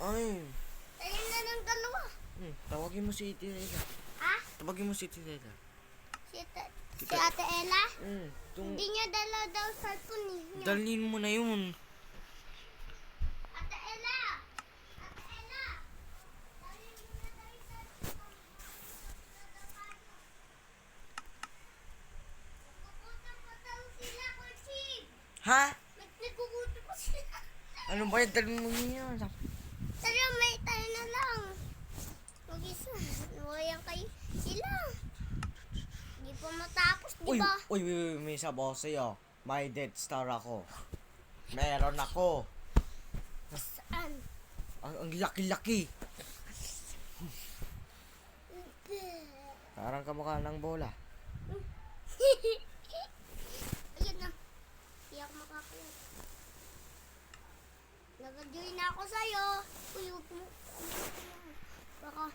Ay. Tayo na ng dalawa. Tawagin mo si Ate Ella. Ha? Tawagin mo si Ate Ella. Si Ate Ella? Tung... Hindi niya dala daw cellphone niya. Dalhin mo na yun. Ate Ella! Ate Ella! Dalhin mo na daw yung cellphone. Nagkukutan pa daw sila, Kurchib. Ha? Nagkukutan pa sila. Ano ba yan? Dalhin mo yun. Tara, may tayo na lang. Mag-isa. Nawayang kayo sila. Hindi pa matapos, di ba? Uy, may sabaw sa'yo. May Death Star ako. Meron ako. Saan? Ang laki-laki. Parang kamukha ng bola. Ayun na. Hindi ako makakuha. Nag-join na ako sa'yo. Uy, huwag mo. Baka.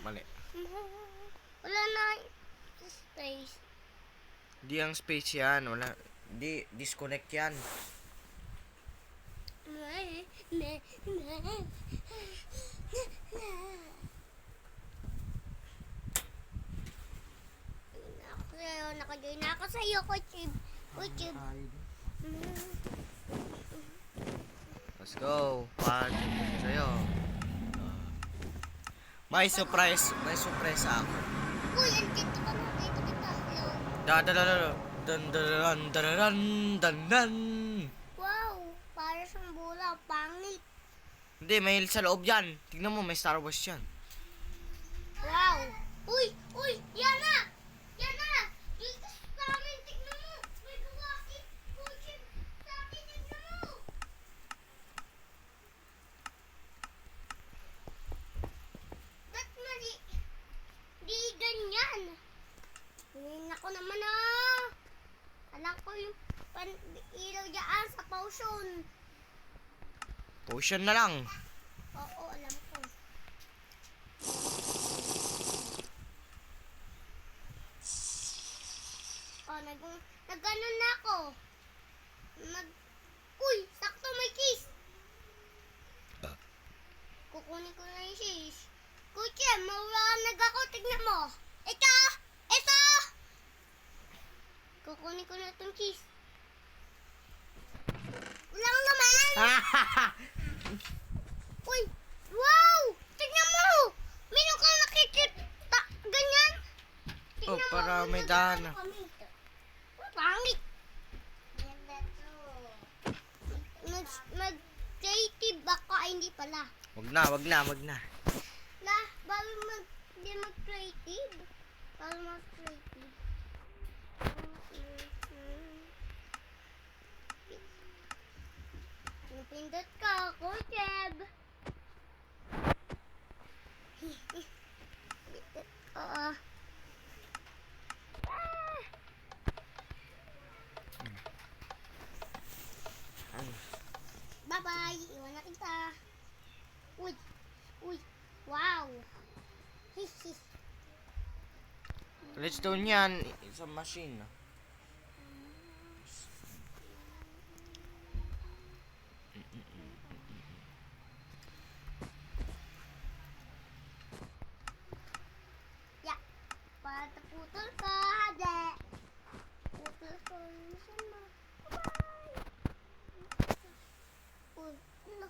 Mali. Wala na space. Di ang space yan. Wala. Di, disconnect yan. Naka-join na ako sa'yo, Kurchib. Kurchib. Let's go. One, sa'yo. May surprise ako. Uy, andito ka na. Dito kita. Hello. Dan. Wow, para sa bola. Pangit. Hindi, may sa loob yan. Tignan mo, may Star Wars yan. Wow. Uy, yan na. Yan na. Dito sa amin, tignan mo. May kawaki. Kurchib. Sa akin, tignan mo. Ba't mali? Di ganyan. Ngayon ako naman Alam ko yung ilaw dyan sa potion. Potion na lang. Oo, alam ko. Nag-ganon na ako. Uy, sakto may kiss. Kukunin ko na yung sis. Kuche, mawawanag ako. Tignan mo. Ito! Kukunin ko na itong kiss. Walang naman! Uy! Wow! Tignan mo! Meron kang nakikita. Ganyan. Oh, para may daan. Pangit. Mag-creative ako. Ay, hindi pala. Wag na. Hindi mag-creative. Bawal mag-creative. Napindot ka, Kurchib. Oo. Bye-bye. Iwan na kita. Uy. Wow. Let's down yan. It's a machine. Ya. Putol ka, hade. Putol ka. Sama. Bye. Uy. Ano?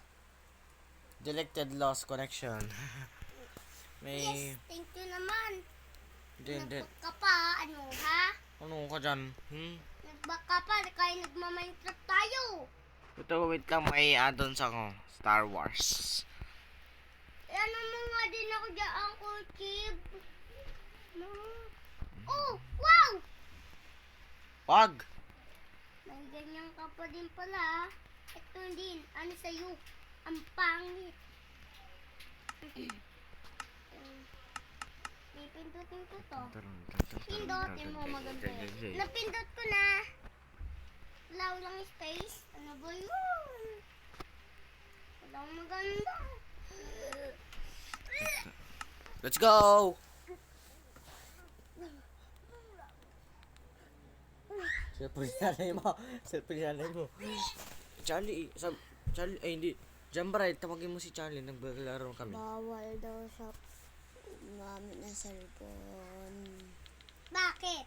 Delected lost connection. May... Yes, thank you naman. Hindi. Nagbak ka pa, ha? Ano ka dyan? Nagbak ka pa, kaya nagmaminecraft tayo. Ito, wait lang. May add-ons ako. Star Wars. Ano mo nga din ako dyan, Kurchib? Oh, wow! Wag! May ganyan ka pa din pala. Ito din, ano sa'yo? Ang pangit. Pindutin ko to. Pindutin mo, maganda. Napindot ko na. Wala lang space. Ano ba yun? Walang maganda. Let's go! Cellphone nanay mo. Charlie, Charlie, ay hindi. Jambray, tawagin mo si Charlie. Naglalaro kami. Bawal daw sa gumamit ng cellphone. Bakit?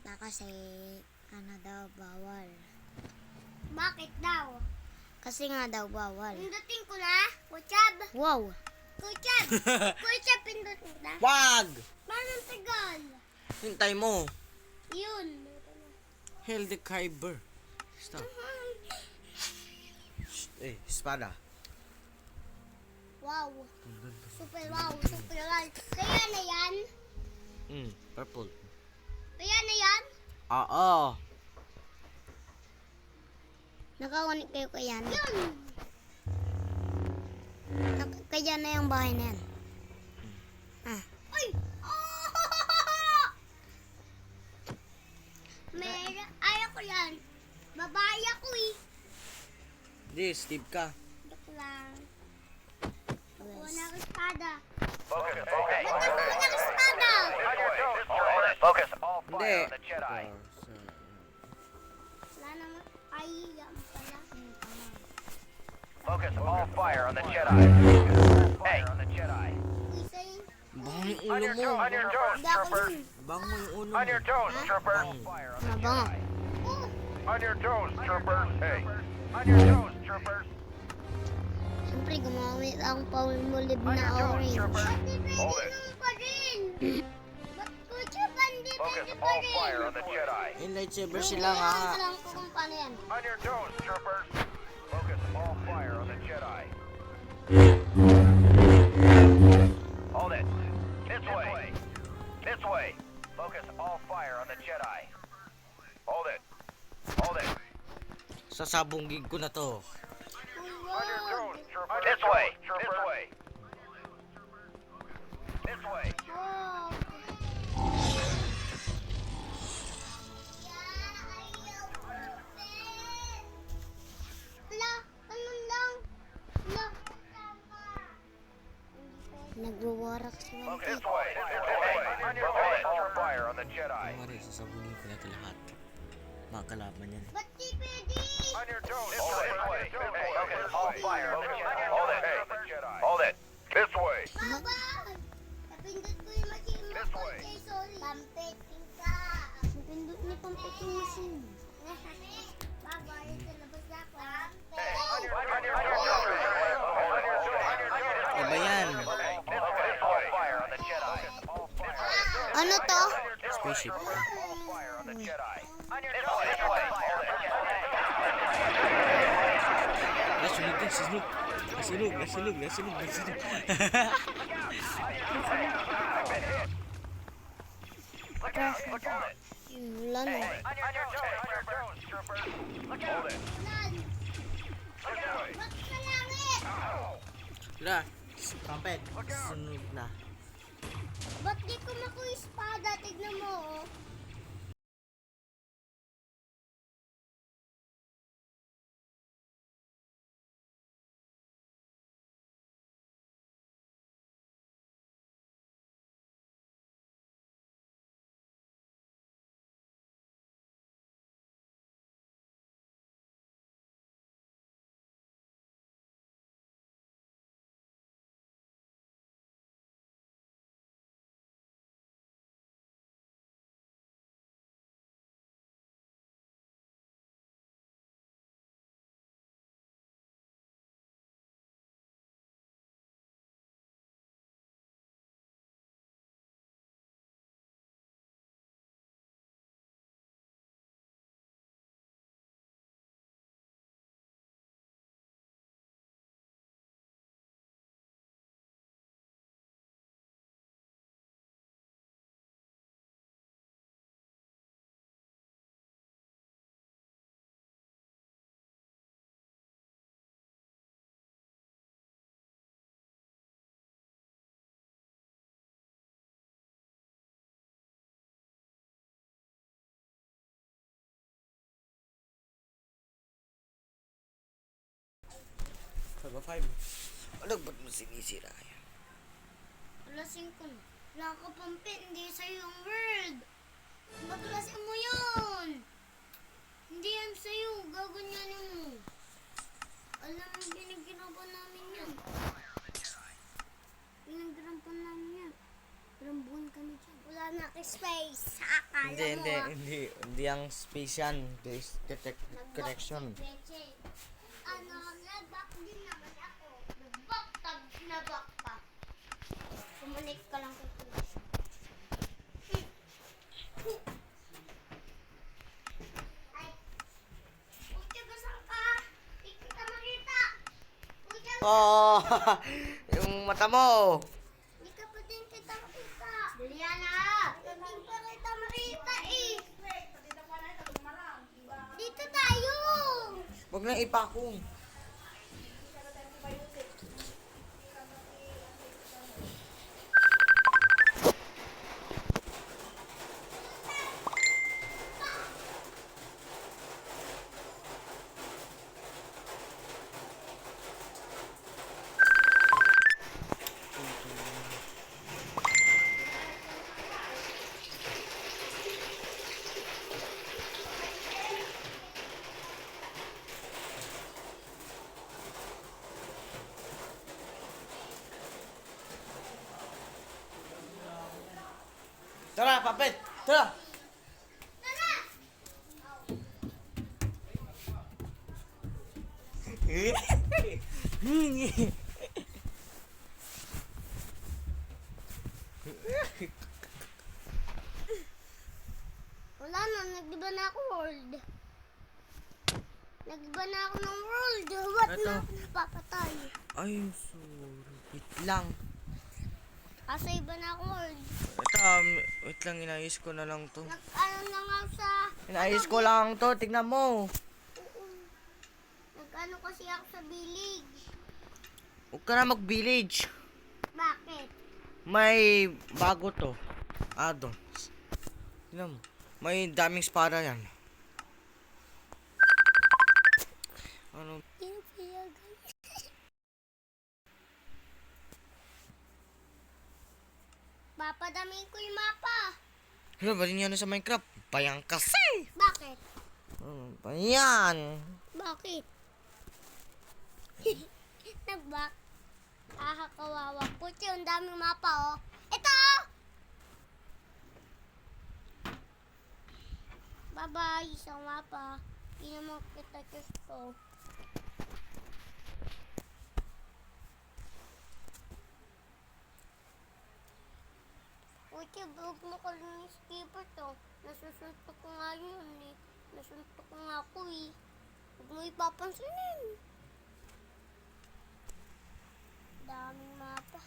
Na kasi, ano daw, bawal. Bakit daw? Kasi nga daw, bawal. Pindutin ko na. Kuchab. Wow! Kuchab. Kuchab, pindutin na. Wag! Paano tagal? Hintay mo. Yun. Hildekaiber. Stop. Eh, espada. Wow. Super wow. Super wow. Kaya na yan? Purple. Kaya na yan? Oo. Nakakunik kayo kaya na. Yun. Kaya na yung bahay na yan. Ay! Oh! Ayaw ko yan. Babae ako eh. Di, Steve ka. Joke lang. Kuha Yes. na ako espada. Focus, Ba't nakuha na ako espada? On your toes, troopers. Focus all Hindi. fire on the Jedi. Wala naman. Ay, yan pala. Focus all fire on the Jedi. Hey, on the Jedi. Isa yun. Bango yung On ulo your mo. toes, Hindi ako troopers. yun. Bango yung ulo On mo. your toes, troopers. Bang. Fire on the Mabango. Jedi. Oh, On your toes, troopers. Hey, on your toes, troopers. Siyempre, gumamit akong paulmulib On na your toes, orange. troopers. ba't di pwede Hold it. nung pa rin? Ba't kucha ba hindi Focus pwede pa all rin? fire on the Jedi. Eh, lightsaber Wait, sila nga. kailangan ko lang kung paano yan. On your toes, troopers. Focus all fire on the Jedi. Hold it. This way. This way. Focus all fire on the Jedi. Hold it. Hold it. Sasabunggig ko na to. On your toes, troopers. This way. This way. This way. Wow. Ala, ganun lang. Ala. Nagwawarak si Focus Wampit. this way. On your toes, all fire on the Jedi. Kumari, sasabunggig ko na ito lahat. Mga kalaban yan. Ba't di pwede? On your toes. This way. Focus all fire on the Jedi. Hold it. Hold it. This way. Baba! Napindot ko yung machine mo. This way. Okay, sorry. Pampit, pinta. Napindot ni Pampit yung machine. Baba, ito labas na ako. Iba yan. Ano to? Spaceship. Nasunog yan, sunog. Nasunog. Wala na. Ba't sa langit? Wala. Trumpet. Sunog na. Ba't di ko makuha yung espada? Tignan mo, oh. Saga 5. Ano ba't mo sinisira yan? Lasing ko na. Wala ka pampit, hindi sa'yo yung word. Baklasin mo yun. Hindi yan sa'yo, gaganyanin mo. Ala, Hindi ang space yan. Space correction. Ano, nag-back din naman ako. Nag-back, tapos na-back pa. Kumanik ka lang kay Chris. Ay. Uche, basang ka. Di kita makita. Uche, Oh, yung mata mo. di ka pa din kita makita. Juliana! Di ka din pa kita makita eh. Dito tayo. Huwag na ipakong. Tara, papet. Tara. Wala na, nag-iba na ako world. Nag-iba na ako ng world. What Ito. na ako napapatay? Ay, sorry. Wait lang. Asa iba na ako world. Ito, wait lang. Inayos ko na lang to. Nag-ano na nga sa... Inayos ko lang to. Tignan mo. Nag-ano kasi ako sa village. Huwag ka na mag-village. Bakit? May bago to. Addons. Tignan mo. May daming espada yan. Ano? Papadamiin ko yung mapa. Ano ba rin yan sa Minecraft? Bayang kasi. Bakit? Ano ba yan? Bakit? Nag-back. Kawawa. Puti, ang daming mapa, oh. Ito! Bye-bye, isang mapa. Hindi naman kita gusto. Puti, huwag mo ka lang yung skipper to. Nasusuntok ko nga yun, eh. Nasuntok ko nga ako, eh. Huwag mo ipapansinin. Daming mapa.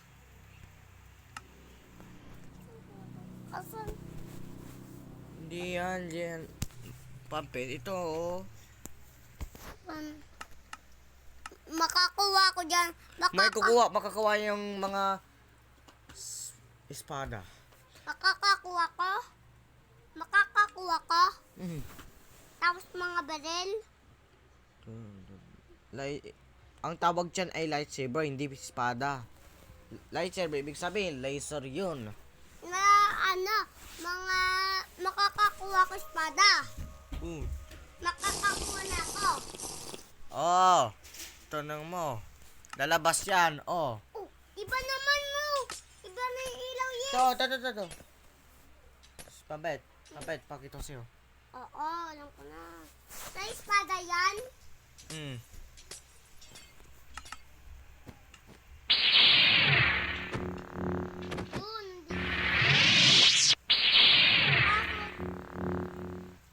Asan? Hindi yan. Pampet. Ito, oh. Makakuha ko dyan. Makakakuha yung mga espada. Makakakuha ko? Makakakuha ko? Mhm. Tapos mga baril? Ang tawag dyan ay lightsaber, hindi espada. Lightsaber, ibig sabihin, laser yun. Na ano? Mga makakakuha ko espada. Makakakuha na ako. Oh, tanong mo. Lalabas yan, oh. Oh, iba naman mo. Iba na yung ilaw yan. Ito. Pampet, pakita ko sa'yo. Oo, alam ko na. Sa espada yan? Mm.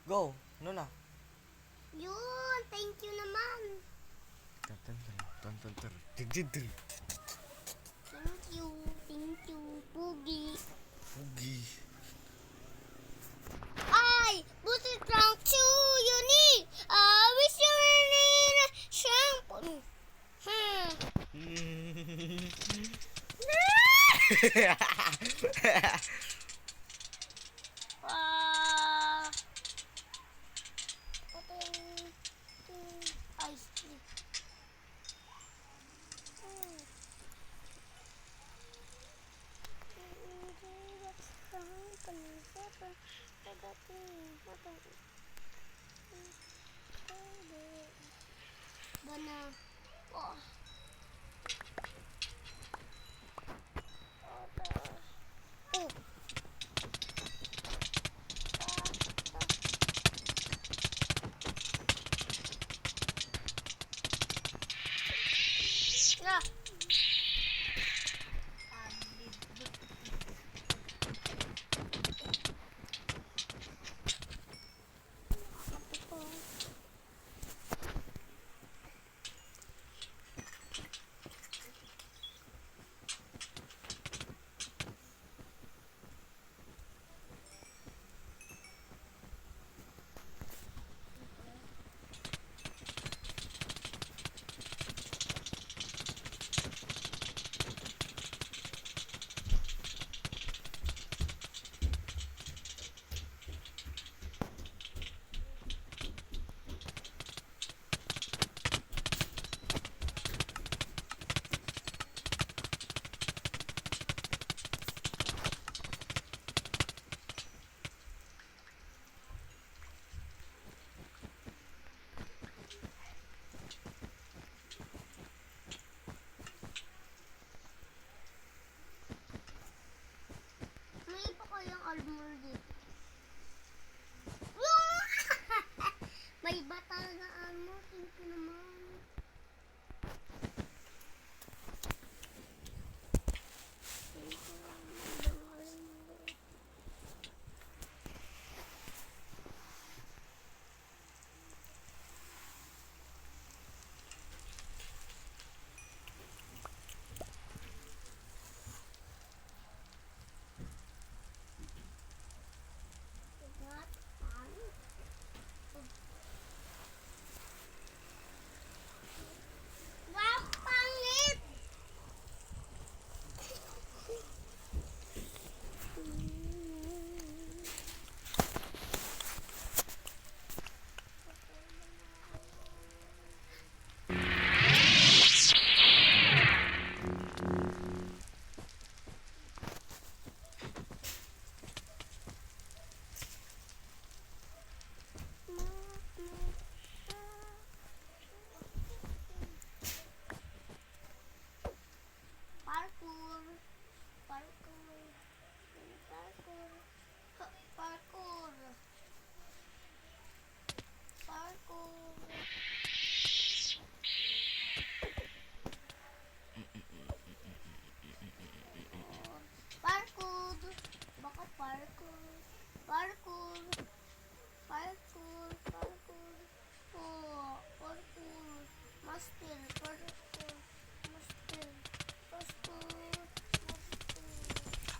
Go, ano na? Yun, thank you naman. Thank you, Boogie. Ay, buti lang yuni. Wish you in shampoo. Ice cream. Bana. Oh. Oh.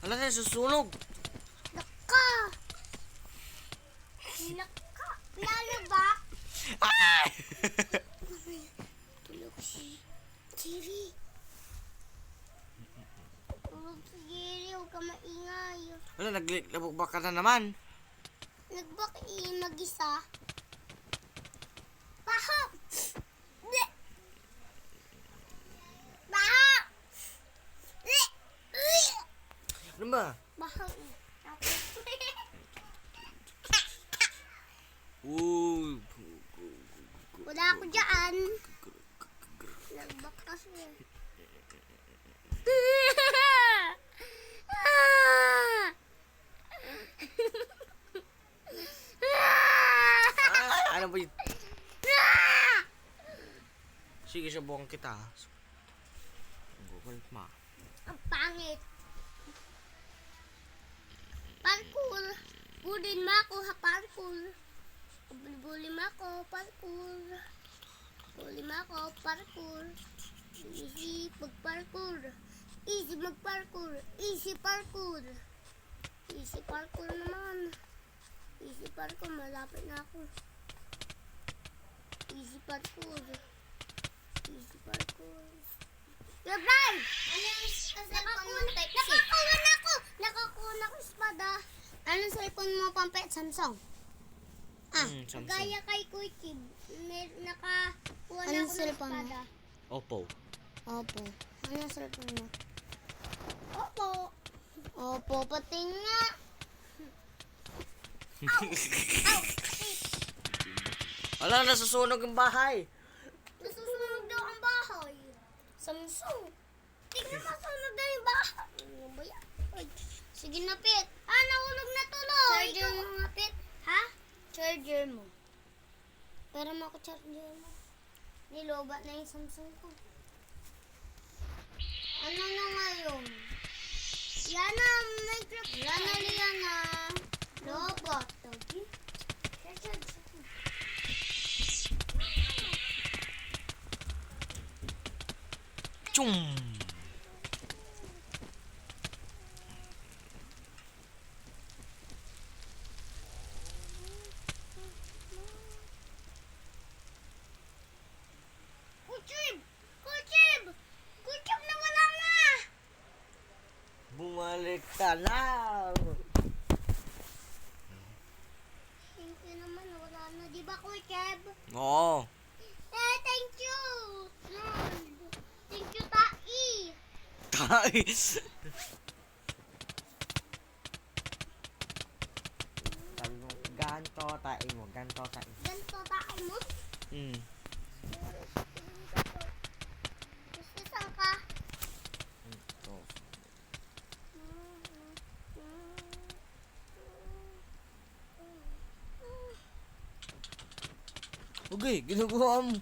Hala na, susunog. Naka! Naka! Lalabak! Ay! Tulog si Jerry. Tulog si Jerry, huwag ka maingay. Wala, naglabog ka na naman. Nagbaki mag-isa. Baho! Bleh! Baho! Bleh! Bleh! Ano ba? Baho. Uy. Wala ako dyan. Nagbak kasi. Ano ba yun? Sige, subukan kita. Google ma. Ang pangit. Parkour. Bulin mo ako ha, parkour. Bulin mo ako, parkour. Bulin mo ako, parkour. Easy mag-parkour. Easy mag-parkour. Easy parkour. Easy parkour naman. Easy parkour, malapit na ako. Easy parkour. Easy parkour. Labay! Nakakuha na ako! Nakakuha na ako espada. Anong cellphone mo, Pampet? Samsung? Samsung. Gaya kay Kuya Kim. Nakakuha na Anong ako ng cellphone mo? espada. Oppo. Opo. Ano cellphone mo? Opo. Opo, pati nga. Ow! Wala, nasusunog yung bahay. Nasusunog daw ang bahay. Samsung. Tingnan mo, sunog daw yung bahay. Ano ba yan? Ay, sige na, Pit. Nahulog na tuloy. Charger mo nga, Pit. Ha? Charger mo. Pero mo ako charger mo. Nilobat na yung Samsung ko. Ano na ngayon? Yana, Minecraft. Yana, Liana. Lobat. Chum! Kuchib! Kuchib! Kuchib na wala na! Bumalik ka na! Thank you naman, wala na. Di ba, Kuchib? Oo. Thank you! Lord. Thank you, Tai! Tay! Sabi mo, ganto tayo mo, ganto tayo. Ganito Tai mo? Hmm. Gusto saan ka? Ito. Okay, ginagawa mo.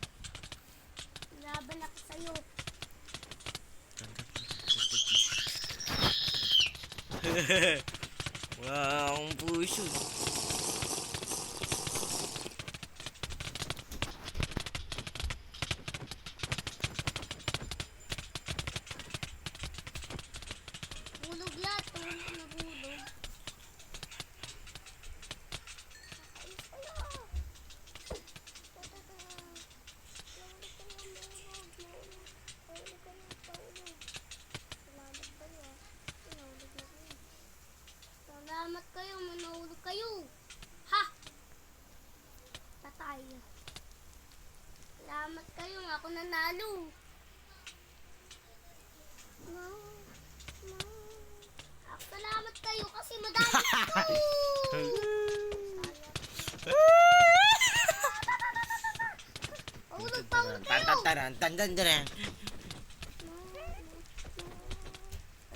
Laban ako sa'yo. Wala akong puso. Hulog lahat. Nahulog. Salamat kayo, manahulog kayo. Ha! Patay. Salamat kayo, ako nanalo. No. Salamat kayo kasi madami ko. Pahulog kayo. Tataran, tandandaran.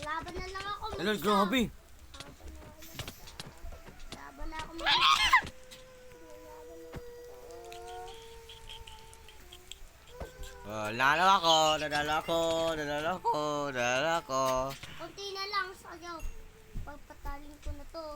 Laban na lang ako. Ano, mag-isa. grabe. Laban na ako mag-isa. Nanalo ako, nanalo ako, nanalo ako, nanalo ako. Kunti na lang sayaw. Pagpatalin ko na to.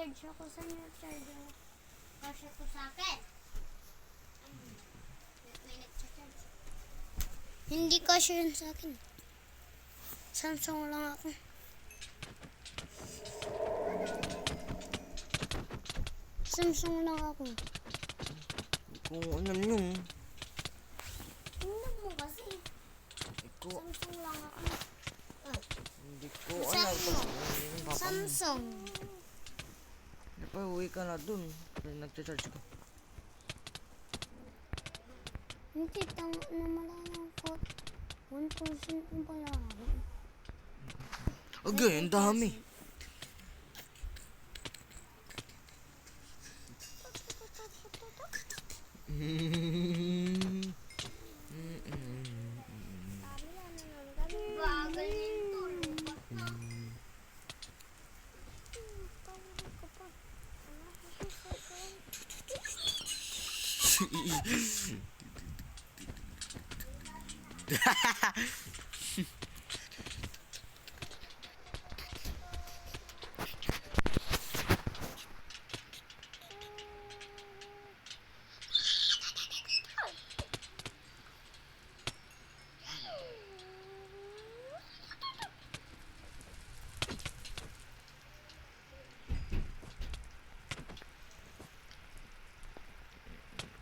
nag-charge ako. Saan yung charge ako? Kasya to sa akin. May nag-charge. Hindi kasya yun sa akin. Samsung lang ako. Samsung lang ako. Kung alam nyo, Tingnan mo kasi. iko, Samsung lang ako. hindi ko Sabi alam. mo, Yung papa mo. Samsung. Napauwi ka na dun. Nagcha-charge ka. Hindi, tama naman lang ako. 1% mo pala ako. Okay, ang dami. Bagal yung turo.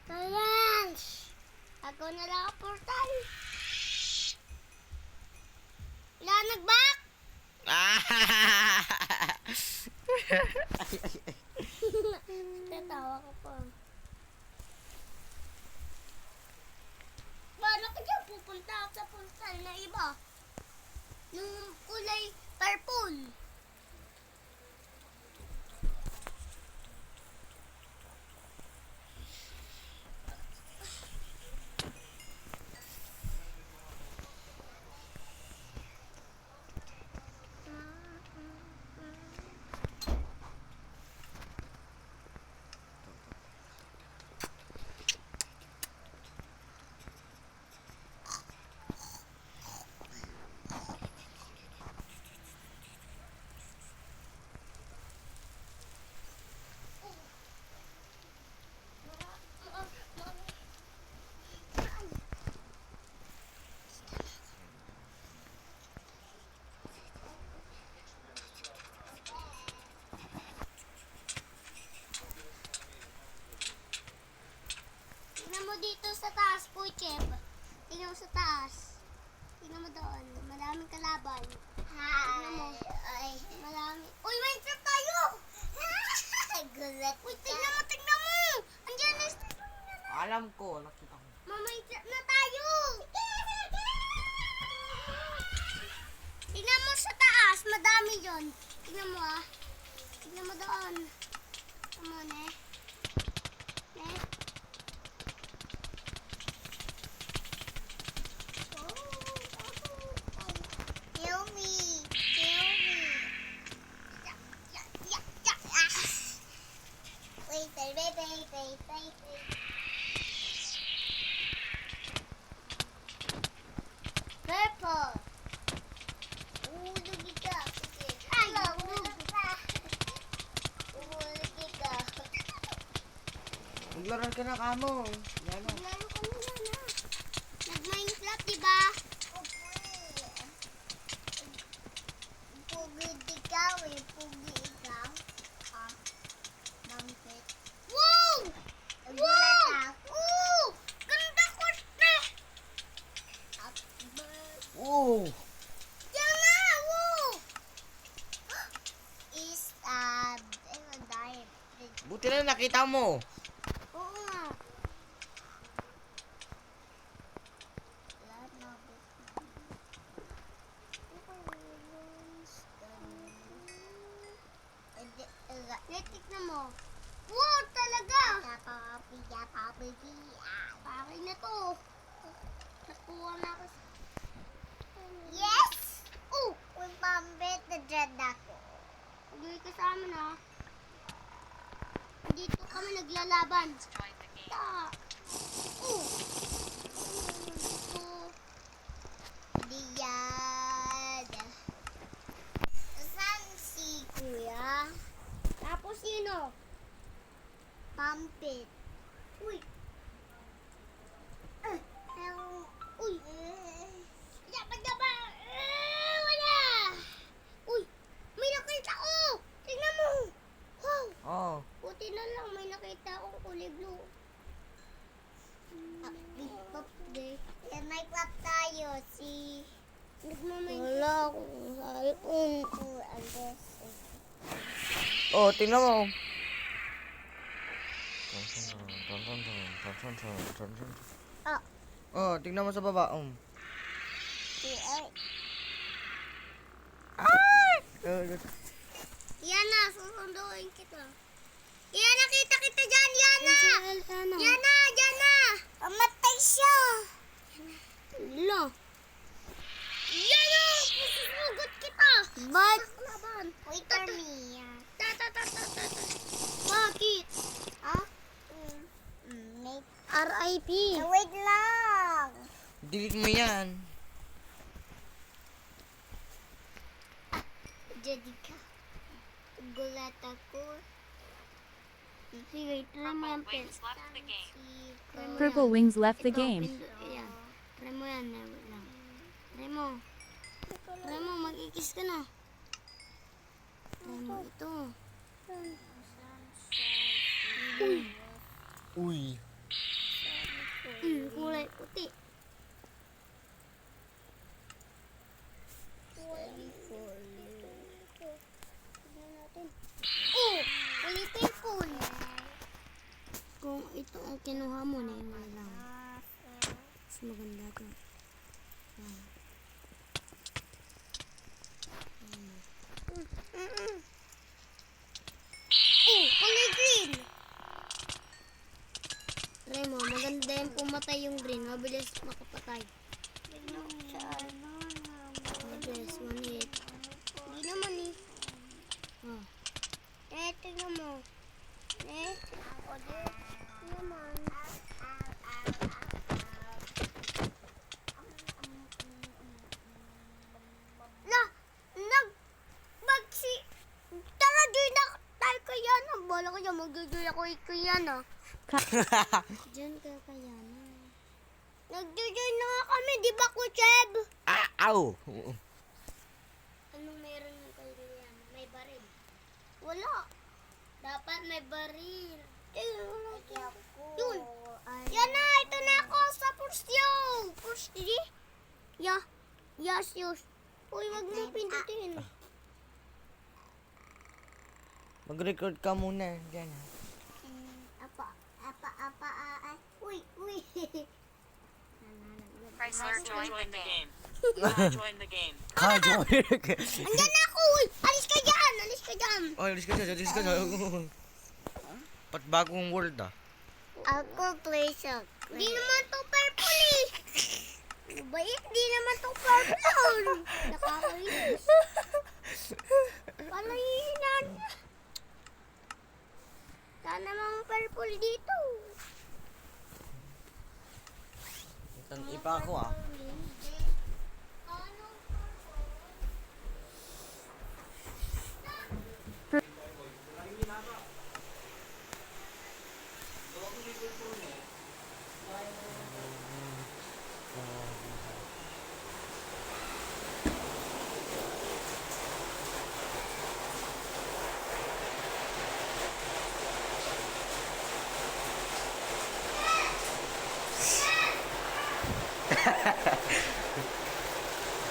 Tayans! Ako na lang ang portal. Wala nag-back! Tatawa ko pa. Paano ka dyan pupunta sa portal na iba? Yung kulay purple. Tingnan mo dito sa taas po, Chef. Tingnan mo sa taas. Tingnan mo doon. Maraming kalaban. Tingnan mo. Ay, marami. Uy, Minecraft tayo! Gulat ka. Uy, tingnan mo! Andiyan na. Alam ko, nakita ko. Minecraft na tayo! Tingnan mo sa taas. Madami yun. Tingnan mo ah. Tingnan mo doon. Come on eh. Eh. Kill me. Kill me. Yeah, yeah, yeah, yeah. Ah. Wait, wait. Purple. Lugi ka. Ay, lugi ka. Lugi ka. Maglaro ka na kamo. Yan o. Maglaro kami na na. Nag-Minecraft, diba? Pugi ikaw eh. Pugi ikaw. Ha? Bakit? Wow! Wow! Wow! Ganda ko na! Oh! Yan na! Wow! Is, diet. Buti na nakita mo. Oo nga. Lahat na tignan mo. Wow, talaga! Pari na to. Nakuha na ako. Yes! Oh! Kung pambit na dyan ako. Huwag may kasama na. Dito kami naglalaban. Ta. Oh! Diyan. Saan si Kuya? Tapos si sino? Pampit. Uy. Uy. Dapat ba? Wala. Uy. May nakita ko. Tingnan mo. Wow. Oh. Buti na lang may nakita akong kulay blue. Happy birthday. May clap tayo. Si... Wala akong cellphone. Oh, tingnan mo. Ah. Oh, tingnan mo sa baba. Yana, susunduin kita. Yana, kita dyan, Yana! Yana, Yana! Pamatay siya! Yana! Yana! Susugot kita! Ba't? Wait for me. Bakit? Ha? R.I.P. Wait lang! Delete mo yan. Jadi ka. Gulat ako. Sige, try mo yung Wings left the game. Try Purple Wings left the game. Ayan. Try mo yan. Wait lang. Try mo. Try mo. Mag-ikis ka na. Try mo ito. Uy. Kulay puti. Oh! Kulay purple. Kung ito ang kinuha mo na yung lang. Mas maganda to. Oh! Kulay green. Remo, maganda yung pumatay yung green. Mabilis makapatay. Mabilis, 1 hit. Hindi naman eh. Oh. Tingnan mo. Ako din. Naman. Tara, join na tayo kaya na. Bala ko dyan, mag-join ako kaya na. Diyan ka kaya na. Nag-join na nga kami, di ba, Kucheb? Ow! Anong meron ng kaya? May baril. Wala. Dapat may baril. Yun. Yan na, ito na ako sa first yo. First D? Yes. Uy, wag mo pindutin. Mag-record ka muna. Diyan. Uy. Chrysler joined the game. Join the game. Kadyo. Andyan na ako, uy. Alis ka dyan. Oh, alis ka dyan. Pat bagong world ah. Ako play shock. Di naman to purple eh. Bait, di naman to purple. Nakakainis. Palayin natin. Sana mga purple dito. Ipa ako ah.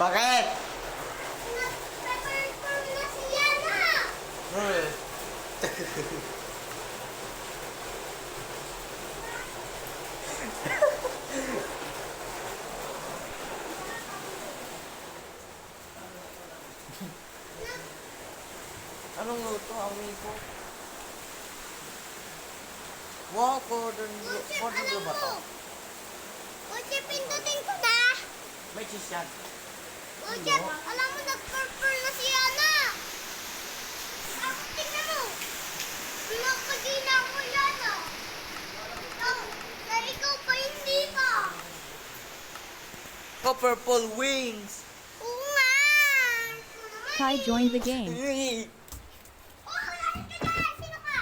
Bakit? Nag-perform na si Yana. Anong luto? Amoy ko. Wow, cordon bleu ba to? Kuchi, pindutin ko na. May cheese yan. Kuchi, alam mo, nag-perform na si Yana. Tingnan mo. Pinakagina ko Yana. Ikaw pa hindi pa. Oh, purple wings. Oo nga. Kai joined the game. Oh, halika na. Sino ka?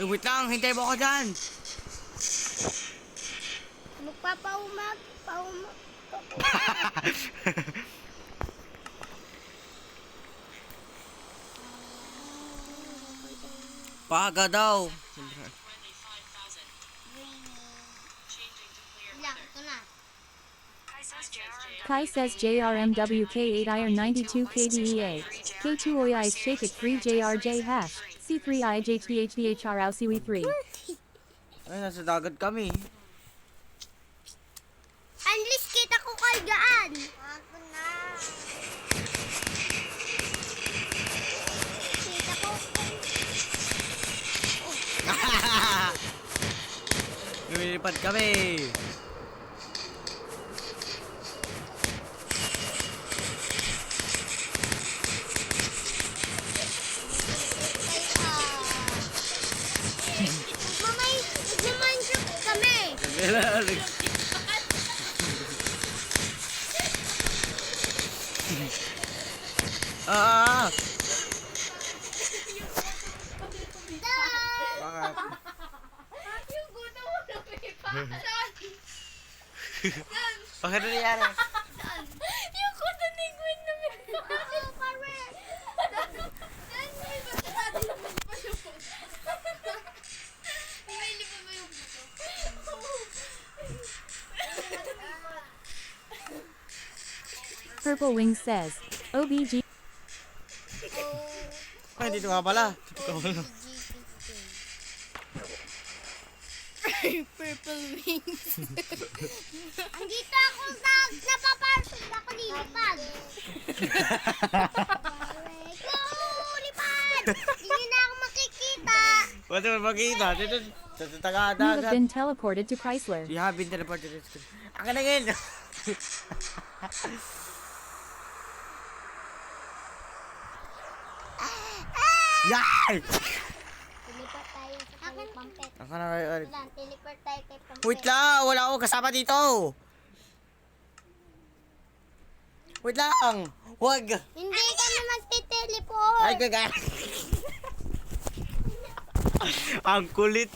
Wait lang, hintay mo ako dyan. Magpapaumag. Paga daw. Friendly 5,000. Changing to clear Lang, weather. ito na. Kai says JRMWK8 iron 92 KDEA. K2 OI is shake it 3 JRJ hash. C3 IJTHDHR CW3. Ay, nasa dagat kami. Unless kita ko kalgaan. Ako na. Kita ko. Lumilipad kami. Mamay, nagmamanjok kami. Ah! Dad! Bakit? Yung guto mo na Bakit nangyari? Yung guto ni Gwen na Oo, pare. Dan, may masarado naman pa yung guto. May lipa ba yung guto? Purple Wings says, OBG. Ay, dito nga pala. Dito ka pala. Purple wings. Andito ako napaparasol ako lilipad. Lipad! Hindi na ako makikita. Pwede mo makita. Dito, sa You have taga-dagat. been teleported to Chrysler. You have been teleported. Ang kanangin. Yay! Teleport tayo sa Pampet. Ang kanangin. Wala, teleport tayo kay Pampet. Wait lang, wala akong kasama dito. Wait lang. Huwag. Hindi kami magte-teleport. Ay, gaga. Ang kulit.